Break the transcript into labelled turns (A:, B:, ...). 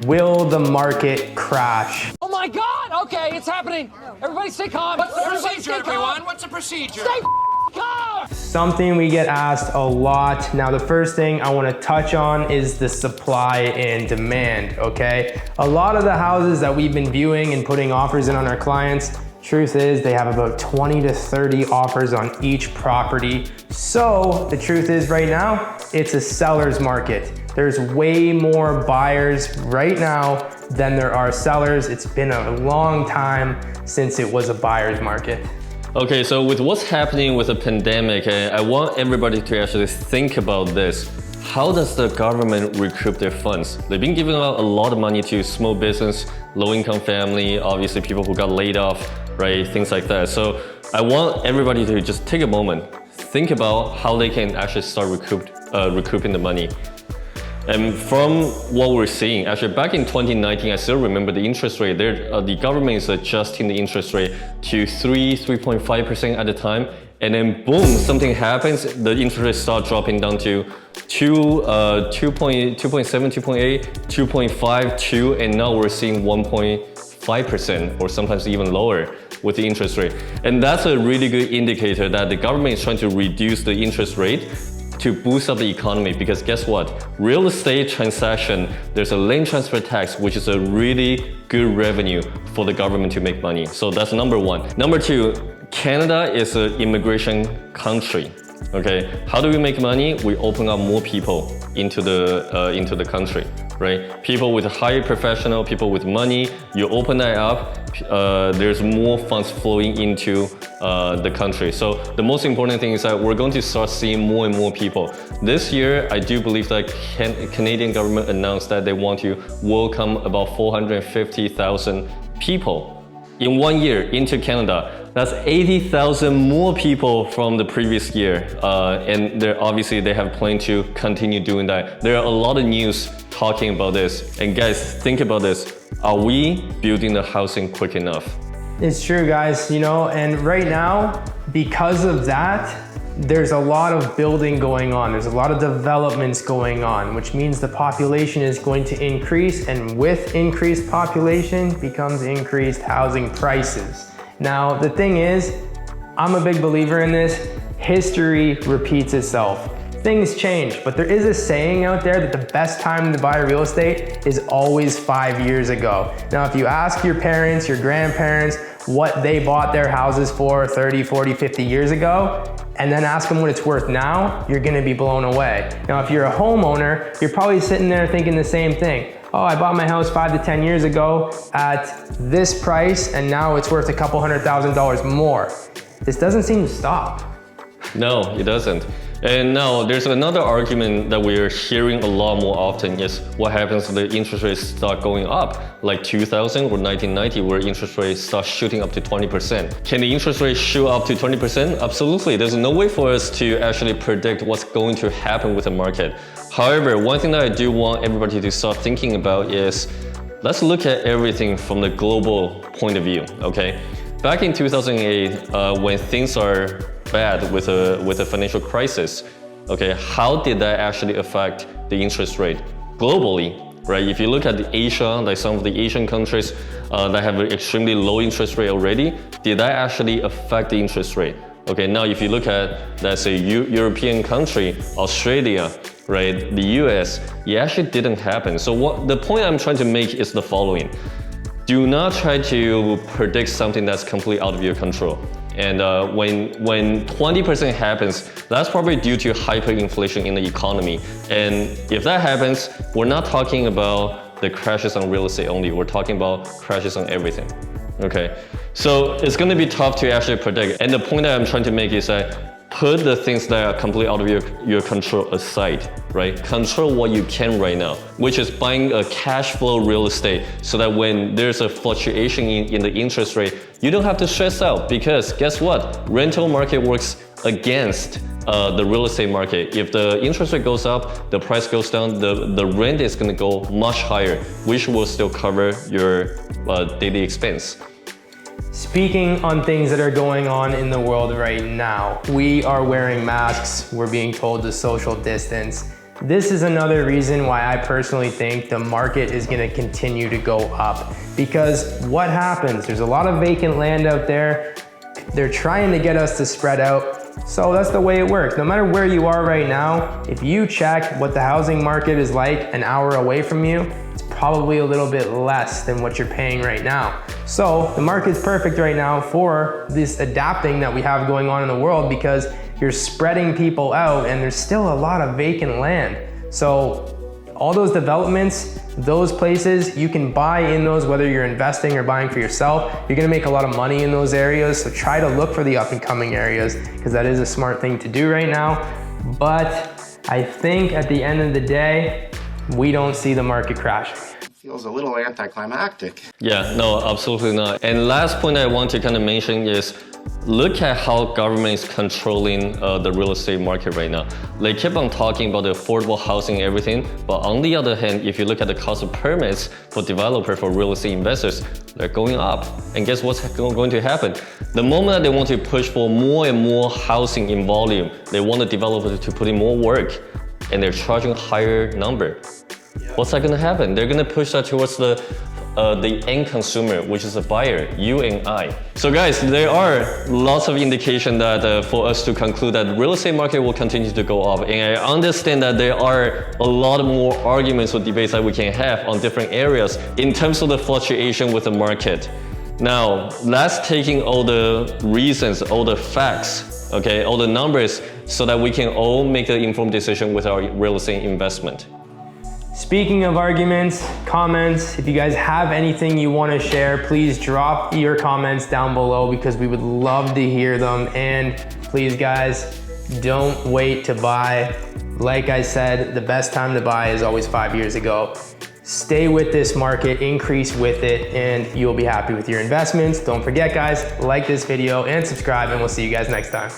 A: Will the market crash?
B: Oh my God! Okay, it's happening. Everybody stay calm.
C: What's the procedure, everyone? What's the procedure?
B: Stay calm.
A: Something we get asked a lot. Now, the first thing I want to touch on is the supply and demand, okay? A lot of the houses that we've been viewing and putting offers in on our clients, truth is they have about 20 to 30 offers on each property. So the truth is right now, it's a seller's market. There's way more buyers right now than there are sellers. It's been a long time since it was a buyer's market.
D: Okay, so with what's happening with the pandemic, I want everybody to actually think about this. How does the government recoup their funds? They've been giving out a lot of money to small business, low-income family, obviously people who got laid off, right? Things like that. So I want everybody to just take a moment, think about how they can actually start recouping the money. And from what we're seeing, actually back in 2019, I still remember the interest rate there. The government is adjusting the interest rate to 3.5% at a time. And then boom, something happens, the interest rate starts dropping down to 2.7, 2.8, 2.5, 2, and now we're seeing 1.5% or sometimes even lower with the interest rate. And that's a really good indicator that the government is trying to reduce the interest rate to boost up the economy, because guess what? Real estate transaction, there's a land transfer tax, which is a really good revenue for the government to make money. So that's number one. Number two, Canada is an immigration country. Okay, how do we make money? We open up more people into the country, right? People with higher professional, people with money, you open that up, there's more funds flowing into the country. So the most important thing is that we're going to start seeing more and more people. This year, I do believe that Canadian government announced that they want to welcome about 450,000 people in 1 year into Canada. That's 80,000 more people from the previous year. And obviously they have planned to continue doing that. There are a lot of news talking about this. And guys, think about this. Are we building the housing quick enough?
A: It's true, guys, you know, and right now, because of that, there's a lot of building going on. There's a lot of developments going on, which means the population is going to increase, and with increased population becomes increased housing prices. Now, the thing is, I'm a big believer in this. History repeats itself. Things change, but there is a saying out there that the best time to buy real estate is always 5 years ago. Now, if you ask your parents, your grandparents, what they bought their houses for 30, 40, 50 years ago, and then ask them what it's worth now, you're gonna be blown away. Now, if you're a homeowner, you're probably sitting there thinking the same thing. Oh, I bought my house 5 to 10 years ago at this price, and now it's worth a couple $100,000 more. This doesn't seem to stop.
D: No, it doesn't. And now there's another argument that we're hearing a lot more often is what happens when the interest rates start going up, like 2000 or 1990, where interest rates start shooting up to 20%. Can the interest rate shoot up to 20%? Absolutely. There's no way for us to actually predict what's going to happen with the market. However, one thing that I do want everybody to start thinking about is, let's look at everything from the global point of view, okay? Back in 2008, when things are bad with a financial crisis, okay, how did that actually affect the interest rate globally, right? If you look at Asia, like some of the Asian countries that have an extremely low interest rate already, did that actually affect the interest rate? Okay, now if you look at, let's say, European country, Australia, right, the US, it actually didn't happen. So the point I'm trying to make is the following. Do not try to predict something that's completely out of your control. And when 20% happens, that's probably due to hyperinflation in the economy. And if that happens, we're not talking about the crashes on real estate only, we're talking about crashes on everything. Okay, so it's gonna be tough to actually predict. And the point that I'm trying to make is that put the things that are completely out of your control aside, right? Control what you can right now, which is buying a cash flow real estate so that when there's a fluctuation in the interest rate, you don't have to stress out, because guess what? Rental market works against the real estate market. If the interest rate goes up, the price goes down, the rent is gonna go much higher, which will still cover your daily expense.
A: Speaking on things that are going on in the world right now, we are wearing masks, we're being told to social distance. this is another reason why I personally think the market is gonna continue to go up. Because what happens? There's a lot of vacant land out there. They're trying to get us to spread out. So that's the way it works. No matter where you are right now, if you check what the housing market is like an hour away from you, it's probably a little bit less than what you're paying right now. So the market's perfect right now for this adapting that we have going on in the world, because you're spreading people out and there's still a lot of vacant land. So all those developments, those places, you can buy in those, whether you're investing or buying for yourself. You're gonna make a lot of money in those areas, so try to look for the up and coming areas, because that is a smart thing to do right now. But I think at the end of the day, we don't see the market crashing.
E: Feels a little anticlimactic.
D: Yeah, no, absolutely not. And last point I want to kind of mention is, look at how government is controlling the real estate market right now. They keep on talking about the affordable housing and everything, but on the other hand, if you look at the cost of permits for developers, for real estate investors, they're going up. And guess what's going to happen? The moment that they want to push for more and more housing in volume, they want the developers to put in more work, and they're charging a higher number. What's that gonna happen? They're gonna push that towards the end consumer, which is a buyer, you and I. So guys, there are lots of indication that for us to conclude that real estate market will continue to go up. And I understand that there are a lot more arguments or debates that we can have on different areas in terms of the fluctuation with the market. Now, let's taking all the reasons, all the facts, okay, all the numbers, so that we can all make an informed decision with our real estate investment.
A: Speaking of arguments, comments, if you guys have anything you want to share, please drop your comments down below, because we would love to hear them. And please guys, don't wait to buy. Like I said, the best time to buy is always 5 years ago. Stay with this market, increase with it, and you'll be happy with your investments. Don't forget guys, like this video and subscribe, and we'll see you guys next time.